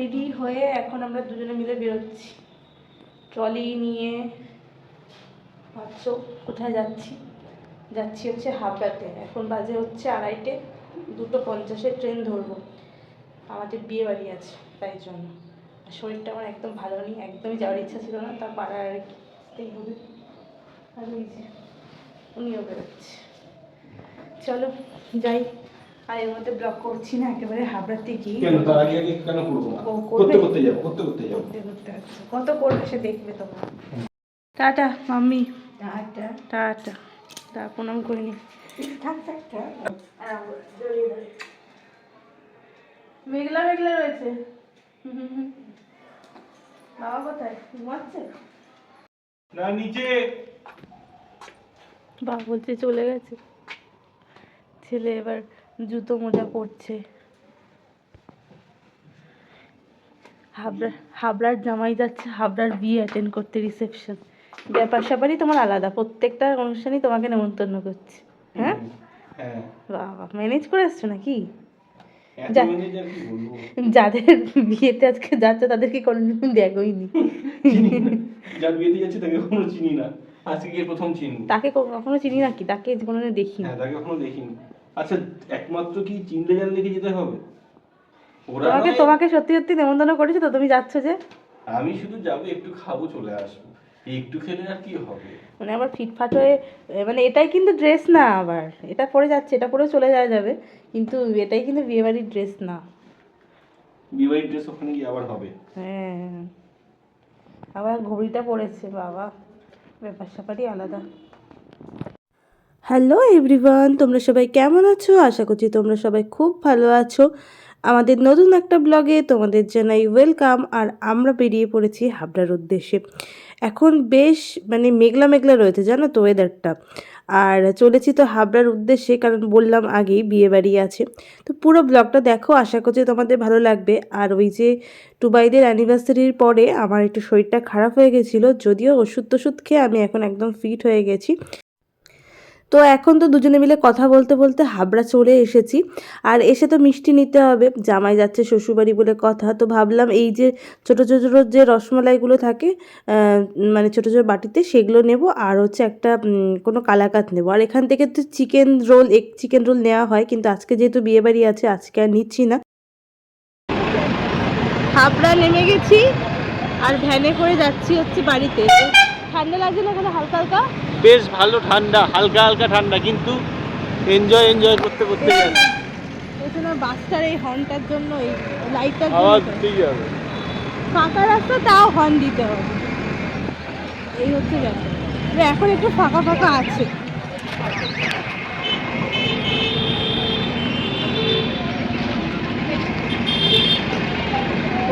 Ready হয়ে এখন আমরা দুজনে মিলে বেরোচ্ছি ট্রলি নিয়ে। ভাবছো কোথায় যাচ্ছি? যাচ্ছি হচ্ছে হাবড়াতে। এখন বাজে হচ্ছে 2:30, 2:50 ট্রেন ধরবো। আমাদের বিয়ে বাড়ি আছে তাই জন্য। আর শরীরটা আমার একদম ভালো নেই, একদমই যাওয়ার ইচ্ছা ছিল না, তা পাড়ার আর কি হবে। আর ওই যে উনিও বেরোচ্ছে। চলো যাই। আর এর মধ্যে ব্লগ করছি না, একেবারে হাবড়াতে গিয়ে। কেন তার আগে আগে কেন করবো না? করতে যাবো কত করবে সে দেখবে তোমার। Tata mummy, tata tata. তা প্রণাম করিনি। মেঘলা মেঘলা রয়েছে। বাবা কোথায়? ঘুমাচ্ছে না, নিচে। বাবা বলছে চলে গেছে। ছেলে এবার জুতো মোজা পরছে। হাবড়ার জামাই যাচ্ছে হাবড়ার বিয়ে অ্যাটেন্ড করতে, রিসেপশন। ব্যাপার স্যাপারই তোমার আলাদা, প্রত্যেকটা অনুষ্ঠানই তোমাকে নেমন্তন্ন করছে। হ্যাঁ বাবা, ম্যানেজ করে আসছো নাকি? যাদের বিয়েতে আজকে যাচ্ছে তাদেরকে কোনোদিন দেখোইনি। যার বিয়েতে যাচ্ছে তাকে কখনো চিনি না, আজকে গিয়ে প্রথম চিনি। তাকে কখনো চিনি নাকি? তাকে কোনোদিন দেখিনি। হ্যাঁ, তাকে কখনো দেখিনি। আচ্ছা, একমাত্র কি চিনলে জানলে কি যেতে হবে? তোমাকে সত্যি সত্যি নেমন্তন্ন করেছে তো, তুমি যাচ্ছ যে? আমি শুধু যাবো, একটু খাবো, চলে আসবো। একটু খেলে আর কি হবে? মানে আবার ফিটফাট হয়ে, মানে এটাই কিন্তু ড্রেস না, আবার এটা পরে যাচ্ছে, এটা পরে চলে যাওয়া যাবে, কিন্তু এটাই কিন্তু বিয়েবাড়ির ড্রেস না। বিয়েবাড়ির ড্রেস ওখানে গিয়ে আবার হবে। হ্যাঁ, আবার ঘড়িটা পড়েছে বাবা, ব্যাপার স্যাপারই আলাদা। হ্যালো এভরিওয়ান, তোমরা সবাই কেমন আছো? আশা করছি তোমরা সবাই খুব ভালো আছো। আমাদের নতুন একটা ব্লগে তোমাদের জানাই ওয়েলকাম। আর আমরা বেরিয়ে পড়েছি হাবড়ার উদ্দেশ্যে। এখন বেশ মানে মেঘলা মেঘলা রয়েছে, জানো তো ওয়েদারটা। আর চলেছি তো হাবড়ার উদ্দেশ্যে, কারণ বললাম আগেই বিয়ে বাড়ি আছে। তো পুরো ব্লগটা দেখো, আশা করছি তোমাদের ভালো লাগবে। আর ওই যে টুবাইদের অ্যানিভার্সারির পরে আমার একটু শরীরটা খারাপ হয়ে গেছিলো, যদিও ওষুধ টষুধ খেয়ে আমি এখন একদম ফিট হয়ে গেছি। তো এখন তো দুজনে মিলে কথা বলতে বলতে হাবড়া চলে এসেছি। আর এসে তো মিষ্টি নিতে হবে, জামাই যাচ্ছে শ্বশুরবাড়ি বলে কথা। তো ভাবলাম এই যে ছোটো ছোটো যে রসমালাইগুলো থাকে, মানে ছোটো ছোটো বাটিতে, সেগুলো নেব। আর হচ্ছে একটা কোনো কালাকাত নেব। আর এখান থেকে তো চিকেন রোল নেওয়া হয়, কিন্তু আজকে যেহেতু বিয়েবাড়ি আছে আজকে আর নিচ্ছি না। হাবড়া নেমে গেছি আর ভ্যানে করে যাচ্ছি হচ্ছে বাড়িতে। ঠান্ডা লাগছে না এখানে হালকা হালকা? বেশ ভালো ঠান্ডা, হালকা হালকা ঠান্ডা, কিন্তু এনজয় করতে করতে যাচ্ছে। পেছনে বাসটার এই হর্নটার জন্য, এই লাইটটার আওয়াজ জন্য দিতেই হবে। ফাঁকা রাস্তা তাও হর্ন দিতে হবে, এই হচ্ছে ব্যাপার। এখন একটু ফাঁকা ফাঁকা আছে।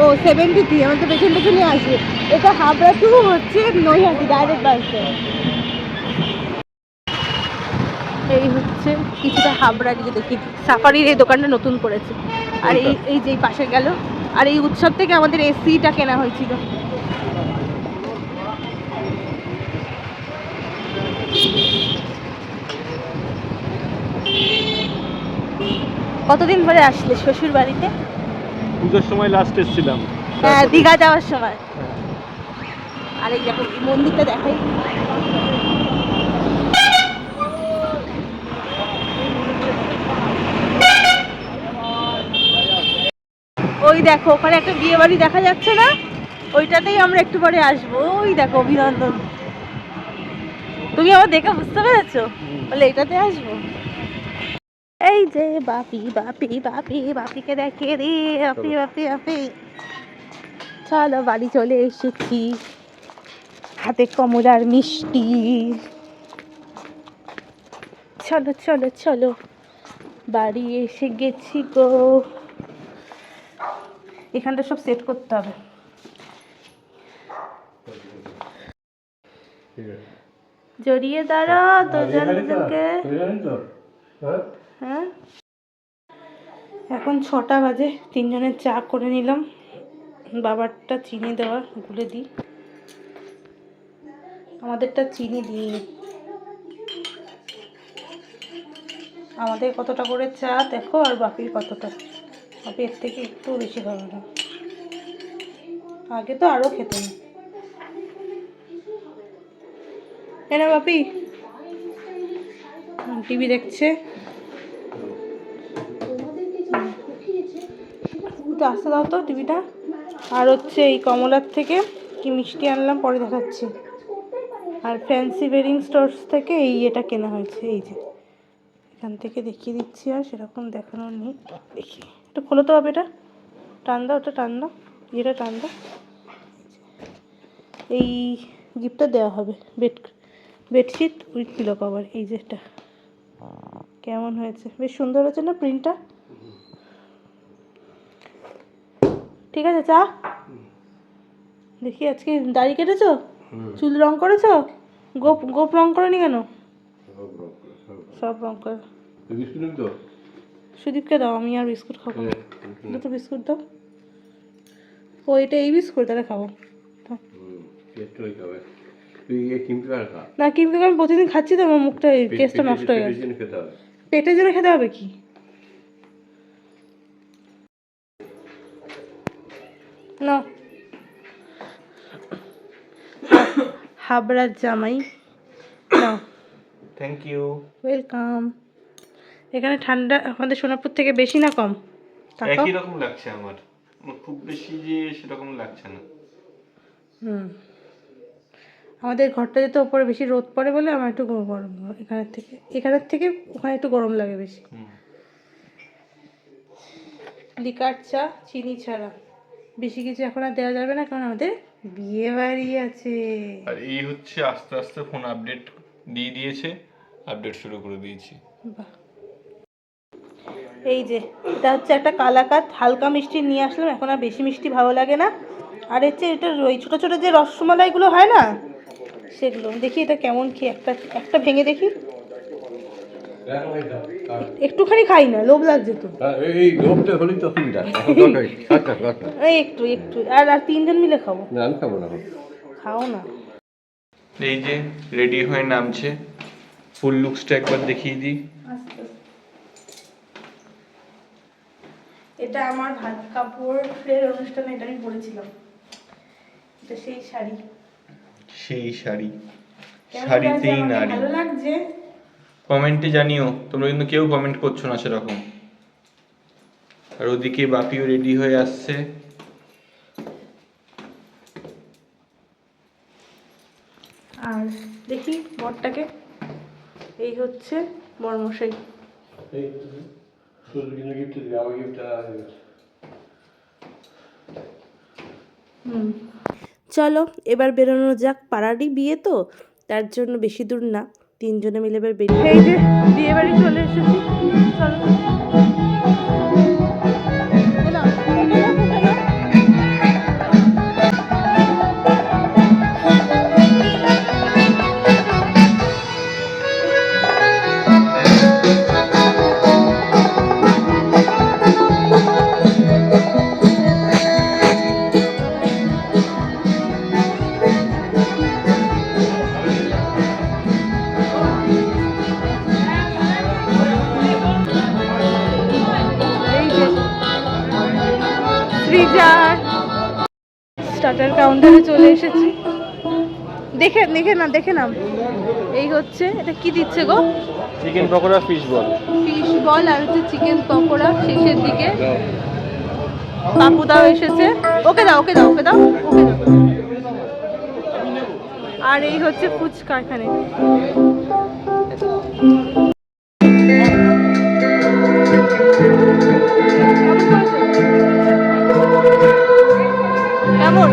ও 73, আমার তো পেছন পেছনে আসবে। এটা হাবড়া টু হচ্ছে নৈহাটি ডাইরেক্ট বাসে। এই হচ্ছে কিছুটা হাবড়া দিকে দেখি, সাফারির এই দোকানটা নতুন করেছে। আর এই যে পাশে গেল। আর এই উৎসব থেকে আমাদের এসিটা কেনা হয়েছিল। কতদিন পরে আসলে শ্বশুর বাড়িতে? পুজোর সময় লাস্ট এসেছিলাম। হ্যাঁ, দীঘা যাওয়ার সময়। আর এই দেখো মন্দিরটা দেখাই। ওই দেখো ওখানে একটা বিয়ে বাড়ি দেখা যাচ্ছে না, ওইটাতেই আমরা একটু পরে আসবো। ওই দেখো অভিনন্দন। তুমি আমার দেখে বুঝতে পেরেছো? বলে এটাতে আসবো। এই যে বাপি বাপি বাপি, বাপিকে দেখে রে, বাপি বাপি বাপি। চলো বাড়ি চলে এসেছি, হাতে কমলার মিষ্টি। চলো চলো চলো, বাড়ি এসে গেছি গো। এখানটা সব সেট করতে হবে। জড়িয়ে দাঁড়া দুজনকে। হ্যাঁ, এখন 6টা বাজে, তিনজনের চা করে নিলাম। বাবারটা চিনি দেওয়া, ভুলে দিই। আমাদেরটা চিনি দিই। আমাদের কতটা করে চা দেখো, আর বাপির কতটা। বাপি এর থেকে একটু বেশি খাবে না। আগে তো আরো খেত না। এনা বাপি টিভি দেখছে। একটু আসতে দাও তো টিভিটা। আর হচ্ছে এই কমলার থেকে কি মিষ্টি আনলাম পরে দেখাচ্ছি। আর ফ্যান্সি বেরিং স্টোর্স থেকে এই এটা কেনা হয়েছে, এই যে এখান থেকে দেখিয়ে দিচ্ছি। আর সেরকম দেখানোর নেই, দেখি একটু খোলো তো হবে। এটা টান দাও, ওটা টান দাও, এটা টান দাও। এই গিফটটা দেওয়া হবে বেডশিট উইথ পিলো কভার। এই যে এটা কেমন হয়েছে, বেশ সুন্দর হয়েছে না প্রিন্টটা? ঠিক আছে চা দেখি। আজকে দাড়ি কেটেছো, চুল রং করেছো, গোপ গোপ রং করনি কেন? সব রং করে। সুদীপকে দাও, আমি আর বিস্কুট খাবো। দুটো বিস্কুট দাও। ও এটা এই বিস্কুট, তাহলে খাবো না। কিন্তু আমি প্রতিদিন খাচ্ছি তো, আমার মুখটা টেস্টটা নষ্ট হয়ে গেছে। পেটের জন্য খেতে হবে কি না? হাবড়ার জামাই নাও। Thank you, welcome. এখানে ঠান্ডা আমাদের সোনারপুর থেকে বেশি না কম? একই রকম লাগছে আমার, খুব বেশি যে সেরকম লাগছে না। আমাদের ঘরটাতে তো উপরে বেশি রোদ পড়ে বলে আমার একটু গরম লাগে। এখানের থেকে ওখানে একটু গরম লাগে বেশি। লিকার চা চিনি ছাড়া, বেশি কিছু এখন আর দেওয়া যাবে না, কারণ আমাদের বিয়ে বাড়ি আছে। আর এই হচ্ছে আস্তে আস্তে ফোন আপডেট দিয়ে দিয়েছে, আপডেট শুরু করে দিয়েছি। বাহ। এই যে এটা হচ্ছে একটা কালাকাত, হালকা মিষ্টি নিয়ে আসলাম, এখন আর বেশি মিষ্টি ভালো লাগে না। আর হচ্ছে এটা ওই ছোটো ছোটো যে রসমালাইগুলো হয় না, সেগুলো দেখি এটা কেমন খেয়ে। একটা ভেঙে দেখি, একটুখানি খাই না, লোভ লাগছে তো। এই লোভটা হলেই তো অসুবিধা। এই একটু একটু আর আর তিনজন মিলে খাবো। না আমি খাবো না। খাও না। এই যে রেডি হয়ে নামছে, ফুল লুকসটা একবার দেখিয়ে দিই। এটা আমার ভাত কাপড়ের অনুষ্ঠানে এটা আমি পরেছিলাম। এটা সেই শাড়ি, সেই শাড়ি, শাড়িতেই নারী। ভালো লাগছে। কমেন্টে জানিও, তোমরা কিন্তু কেউ কমেন্ট করছো না সেরকম। আর ওদিকে বাপিও রেডি হয়ে আসছে। আর দেখি বরটাকে, এই হচ্ছে বরমশাই। চলো এবার বেরোনো যাক, পাড়ারই বিয়ে তো, তার জন্য বেশি দূর না, তিনজনে মিলে এবার বেরিয়ে। এই যে বিয়ে বাড়ি চলে এসেছি, চলো। স্টার্টার কাউন্টারে চলে এসেছি। দেখে নাম। এই হচ্ছে, এটা কি দিচ্ছে গো? Chicken pakora, fish ball. Fish ball আর হচ্ছে চিকেন পকোড়া শেষের দিকে। পাপুদাও এসেছে। ওকে দাও। আর এই হচ্ছে ফুচকা এখানে। কেমন?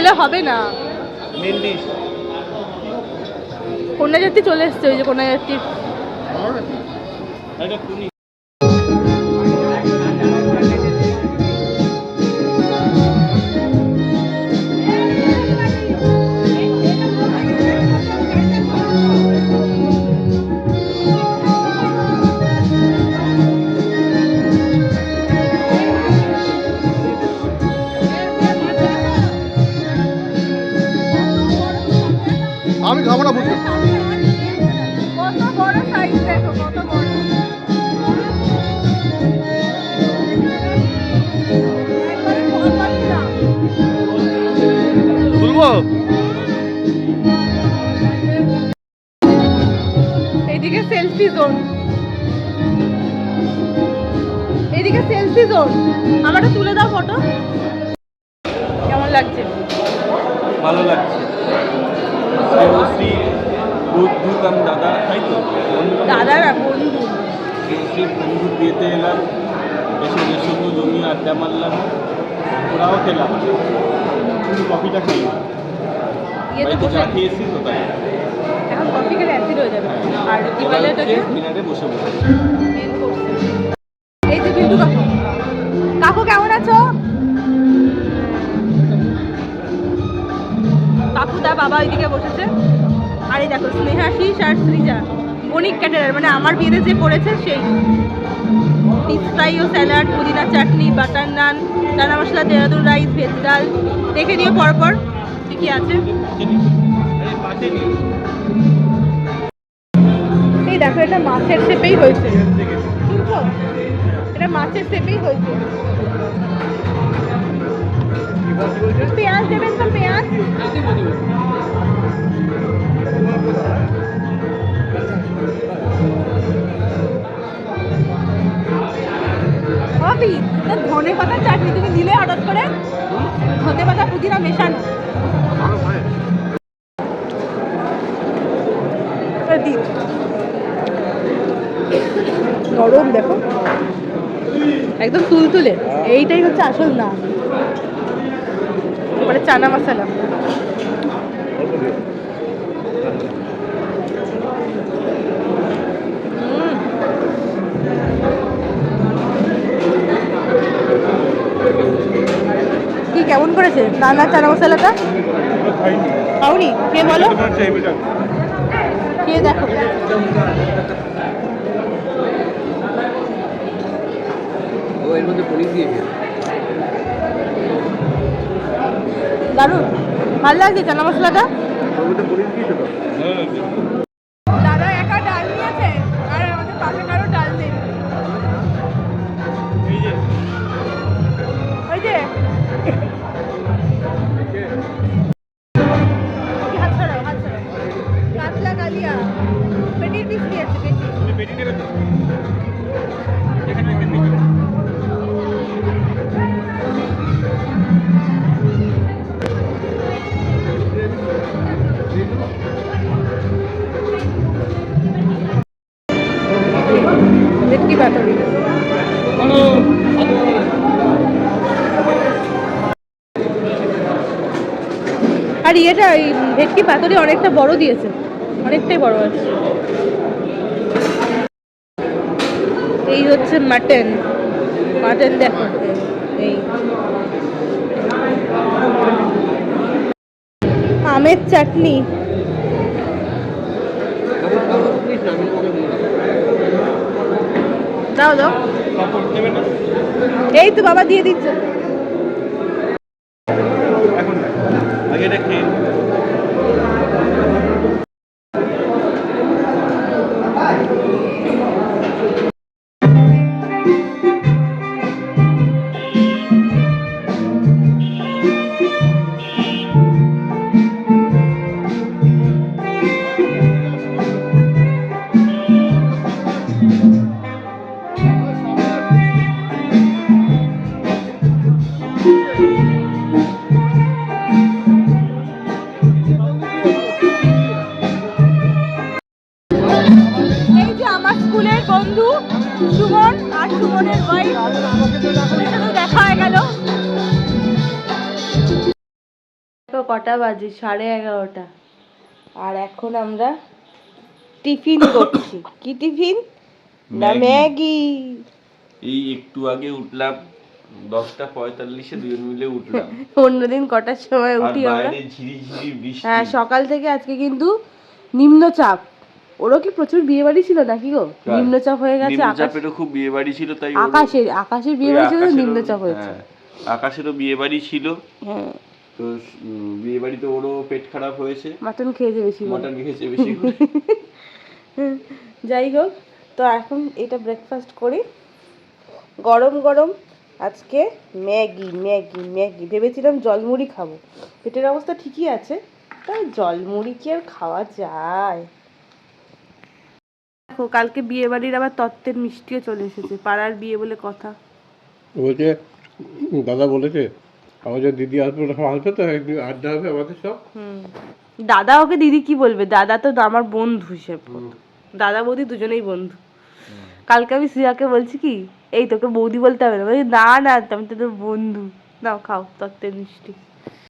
হলে হবে না। কন্যা যাত্রী চলে এসছে, ওই যে কন্যা যাত্রী। আমি খাবো না বুঝতে কত বড় সাইজ দেখো, কত বড়। তুলবো। এইদিকে সেলফি জোন, এইদিকে সেলফি জোন। আমারটা তুলে দাও ফটো। কেমন লাগছে? ভালো লাগছে। দেবশ্রী বুদ্ধুকাম দাদা, তাই তো? দাদা না, বন্ধু। দেবশ্রী বন্ধুর বিয়েতে এলাম, এসে সুন্দর জমি আড্ডা মারলাম, ওরাও খেলাম, শুধু কফিটা খাই। ইয়েতে বাড়িতে বসে চা খেয়েছি তো তাই। এখন কফি খেলে অ্যাসিড হয়ে যাবে। আর কি বলে এটাকে? ডিনারে বসে বসে মেন কোর্স। এই যে বিন্দু কাকু, কাকু কেমন আছো? কাকু দা বাবা ওইদিকে বসেছে। আর এই দেখো স্নেহাশিস আর সৃজা, বণিক ক্যাটারার, মানে আমার বিয়েতে যে করেছে সেই। ফিশ ফ্রাই ও স্যালাড, পুদিনা চাটনি, বাটার নান, চানা মশলা, দেহরাদুন রাইস, ভেজ ডাল। দেখে দিও পরপর কি কি আছে। এই দেখো, এটা মাছের শেপেই হয়েছে। শুনছো? এটা মাছের শেপেই হয়েছে। পেঁয়াজ দেবেন তো, পেঁয়াজ। হবি ধনে পাতা চাটনি তুমি দিলে হঠাৎ করে, ধনে পাতা পুদিনা মেশানো। গরম দেখো, একদম তুলতুলে। এইটাই হচ্ছে আসল নাম। তারপরে চানা মশলা। কি কেমন করেছে নানা চানা মশলাটা? খাওনি? কে বলো, কে দেখো। ও এর মধ্যে পনির দিয়েছে। দারুণ ভালো লাগছে চানা মশলাটা। ওর মধ্যে পনির দিয়েছে তো। দাদা একা ডাল নিয়েছে, আর আমাদের পাশে কারো ডাল নেই। ওই যে হাত ছড়াও, হাত ছড়াও। কাতলা কালিয়া পেটির পিস দিয়েছে, পেটি। ভেটকি পাতুরি। আর ইয়েটা, এই ভেটকি পাতুরি অনেকটা বড় দিয়েছে, অনেকটাই বড় আছে। এই হচ্ছে মাটন। মাটন দেখো, এই আমের চাটনি। দাও দাও, এই তো বাবা দিয়ে দিচ্ছে। এখন আগে এটা খেয়ে এই যে আমার স্কুলের বন্ধু সুমন আর সুমনের ওয়াইফ, ওদের সাথে দেখা হয়ে গেল। তো দেখো কটা বাজে, 11:30। আর এখন আমরা টিফিন করছি। কি টিফিন? না ম্যাগি। এই একটু আগে উঠলাম, 10:45-এ দুজন মিলে উঠলাম। অন্যদিন কটার সময় আর উঠি আমরা? বাইরে ঝিরিঝিরি বৃষ্টি। হ্যাঁ, সকাল থেকে আজকে কিন্তু নিম্নচাপ। ওরও কি প্রচুর বিয়ে বাড়ি ছিল নাকি গো? কার? নিম্নচাপ হয়ে গেছে। নিম্নচাপেরও খুব বিয়ে বাড়ি ছিল, তাই ওরও- আকাশের বিয়ে বাড়ি ছিল, নিম্নচাপ হয়েছে। হ্যাঁ, আকাশেরও বিয়ে বাড়ি ছিল। হ্যাঁ, তো বিয়ে বাড়িতে ওরও পেট খারাপ হয়েছে, মাটন খেয়েছে বেশি করে। মটন খেয়েছে বেশি করে। যাই হোক, তো এখন এটা ব্রেকফাস্ট করি গরম গরম। আজকে ম্যাগি ম্যাগি ম্যাগি ভেবেছিলাম জলমুড়ি খাবো, পেটের অবস্থা ঠিকই আছে, তাই জলমুড়ি কি আর খাওয়া যায়? দেখো কালকে বিয়ে বাড়ির আবার তত্ত্বের মিষ্টিও চলে এসেছে, পাড়ার বিয়ে বলে কথা। বলছে দাদা বলেছে আমাদের দিদি আসবে, আসবে তো একদিন আড্ডা হবে আমাদের সব। দাদা ওকে দিদি কি বলবে, দাদা তো আমার বন্ধু হিসেব, দাদা বৌদি দুজনেই বন্ধু। কালকে আমি শ্রিয়াকে বলছি কি, এই তোকে বৌদি বলতে হবে না, বলছি না না আমি তোদের বন্ধু। নাও খাও তত্ত্বের মিষ্টি।